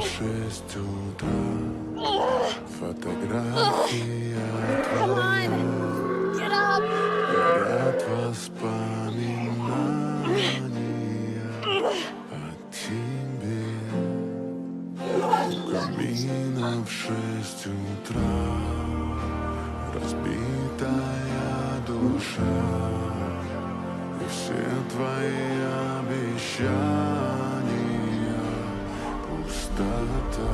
6 утра. Фотография твоя. Горят воспоминания о тебе. У камина в 6 утра. Разбитая душа. И все твои обещания пустота.